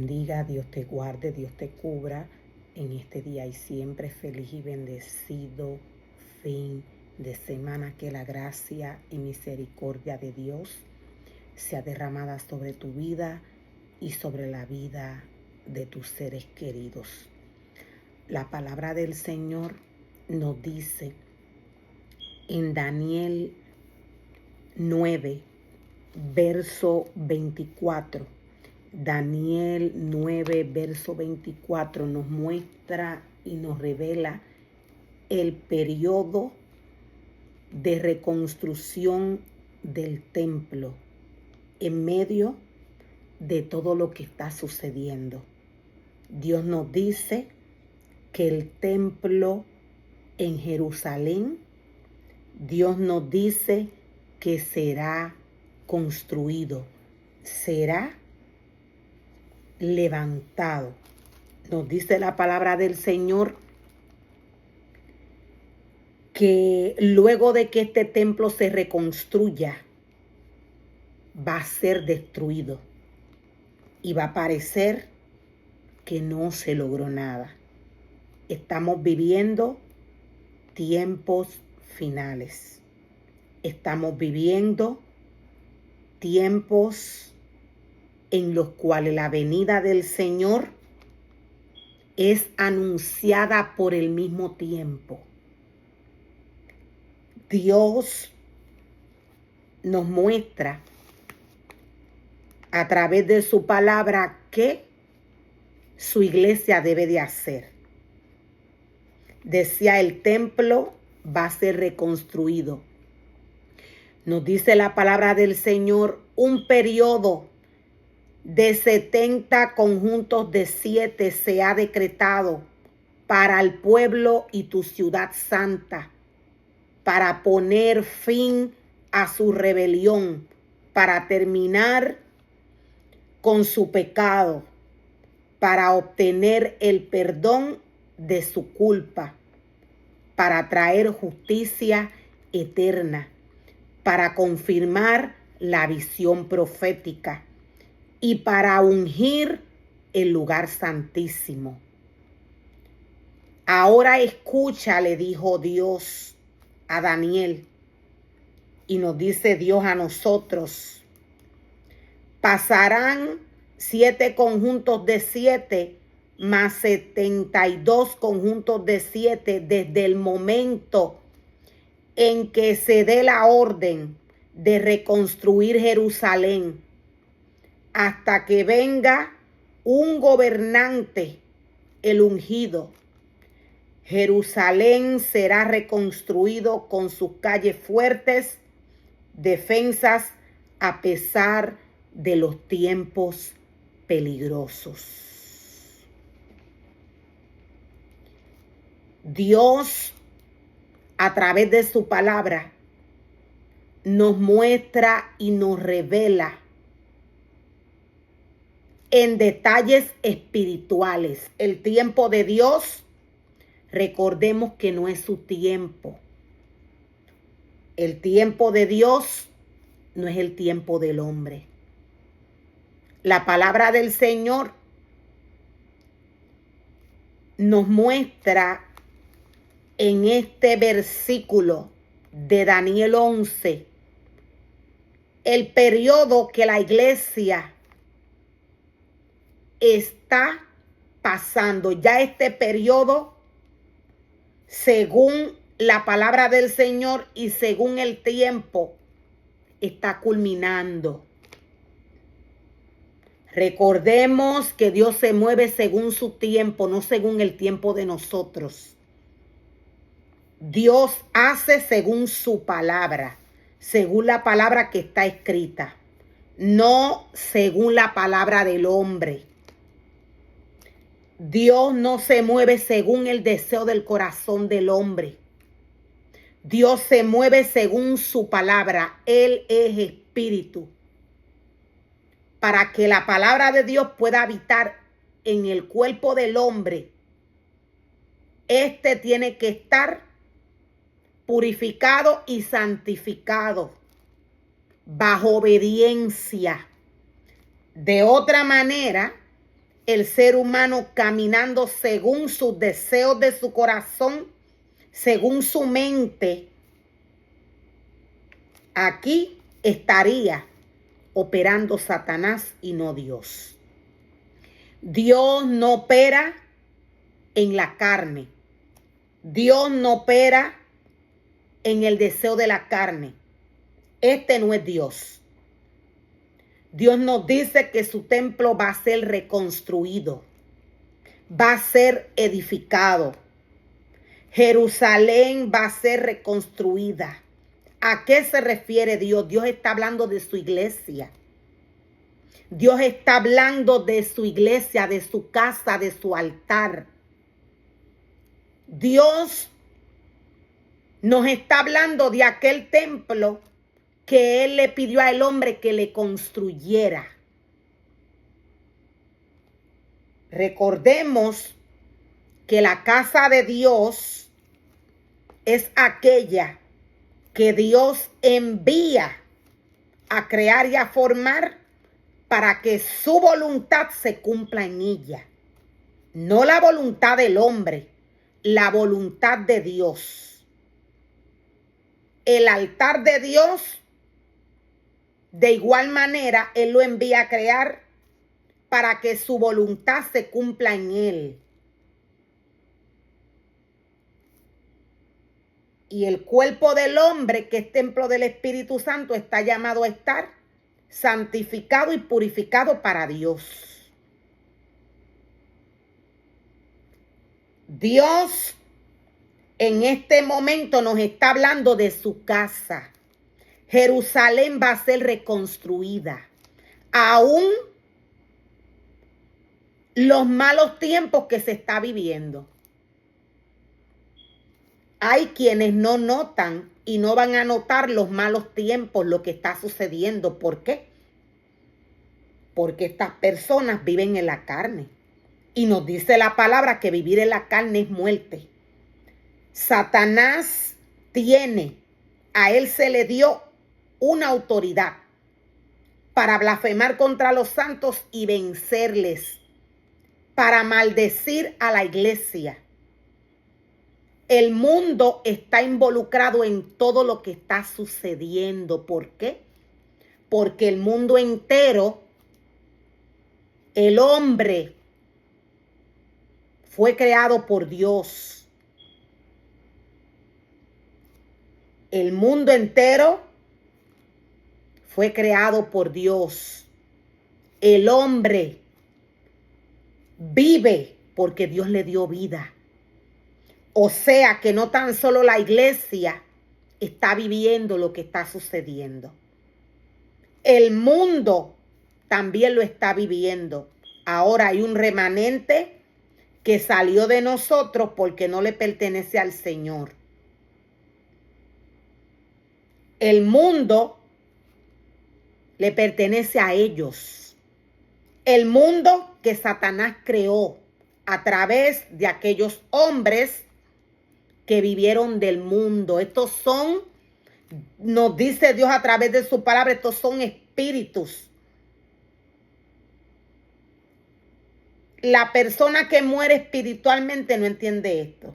Bendiga, Dios te guarde, Dios te cubra en este día y siempre. Feliz y bendecido fin de semana. Que la gracia y misericordia de Dios sea derramada sobre tu vida y sobre la vida de tus seres queridos. La palabra del Señor nos dice en Daniel 9, verso 24. Daniel 9, verso 24 nos muestra y nos revela el periodo de reconstrucción del templo en medio de todo lo que está sucediendo. Dios nos dice que el templo en Jerusalén, Dios nos dice que será construido, será levantado. Nos dice la palabra del Señor que luego de que este templo se reconstruya, va a ser destruido y va a parecer que no se logró nada. Estamos viviendo tiempos finales. Estamos viviendo tiempos en los cuales la venida del Señor es anunciada por el mismo tiempo. Dios nos muestra a través de su palabra qué su iglesia debe de hacer. Decía, el templo va a ser reconstruido. Nos dice la palabra del Señor, un periodo de 70 conjuntos de 7 se ha decretado para el pueblo y tu ciudad santa, para poner fin a su rebelión, para terminar con su pecado, para obtener el perdón de su culpa, para traer justicia eterna, para confirmar la visión profética y para ungir el lugar santísimo. Ahora escucha, le dijo Dios a Daniel, y nos dice Dios a nosotros, pasarán 7 conjuntos de 7 más 72 conjuntos de 7 desde el momento en que se dé la orden de reconstruir Jerusalén, hasta que venga un gobernante, el ungido. Jerusalén será reconstruido con sus calles fuertes, defensas, a pesar de los tiempos peligrosos. Dios, a través de su palabra, nos muestra y nos revela en detalles espirituales. El tiempo de Dios, recordemos que no es su tiempo. El tiempo de Dios no es el tiempo del hombre. La palabra del Señor nos muestra en este versículo de Daniel 11 el periodo que la iglesia está pasando. Ya este periodo, según la palabra del Señor y según el tiempo, está culminando. Recordemos que Dios se mueve según su tiempo, no según el tiempo de nosotros. Dios hace según su palabra, según la palabra que está escrita, no según la palabra del hombre. Dios no se mueve según el deseo del corazón del hombre. Dios se mueve según su palabra. Él es espíritu. Para que la palabra de Dios pueda habitar en el cuerpo del hombre, este tiene que estar purificado y santificado, bajo obediencia. De otra manera, el ser humano caminando según sus deseos de su corazón, según su mente, aquí estaría operando Satanás y no Dios. Dios no opera en la carne. Dios no opera en el deseo de la carne. Este no es Dios. Dios nos dice que su templo va a ser reconstruido, va a ser edificado. Jerusalén va a ser reconstruida. ¿A qué se refiere Dios? Dios está hablando de su iglesia. Dios está hablando de su iglesia, de su casa, de su altar. Dios nos está hablando de aquel templo que Él le pidió al hombre que le construyera. Recordemos que la casa de Dios es aquella que Dios envía a crear y a formar para que su voluntad se cumpla en ella. No la voluntad del hombre, la voluntad de Dios. El altar de Dios, de igual manera, Él lo envía a crear para que su voluntad se cumpla en él. Y el cuerpo del hombre, que es templo del Espíritu Santo, está llamado a estar santificado y purificado para Dios. Dios en este momento nos está hablando de su casa. Jerusalén va a ser reconstruida. Aún los malos tiempos que se está viviendo. Hay quienes no notan y no van a notar los malos tiempos, lo que está sucediendo. ¿Por qué? Porque estas personas viven en la carne. Y nos dice la palabra que vivir en la carne es muerte. Satanás a él se le dio una autoridad para blasfemar contra los santos y vencerles, para maldecir a la iglesia. El mundo está involucrado en todo lo que está sucediendo. ¿Por qué? Porque el mundo entero, el hombre, fue creado por Dios. El mundo entero fue creado por Dios. El hombre vive porque Dios le dio vida. O sea que no tan solo la iglesia está viviendo lo que está sucediendo. El mundo también lo está viviendo. Ahora hay un remanente que salió de nosotros porque no le pertenece al Señor. El mundo le pertenece a ellos. El mundo que Satanás creó a través de aquellos hombres que vivieron del mundo. Estos son, nos dice Dios a través de su palabra, estos son espíritus. La persona que muere espiritualmente no entiende esto.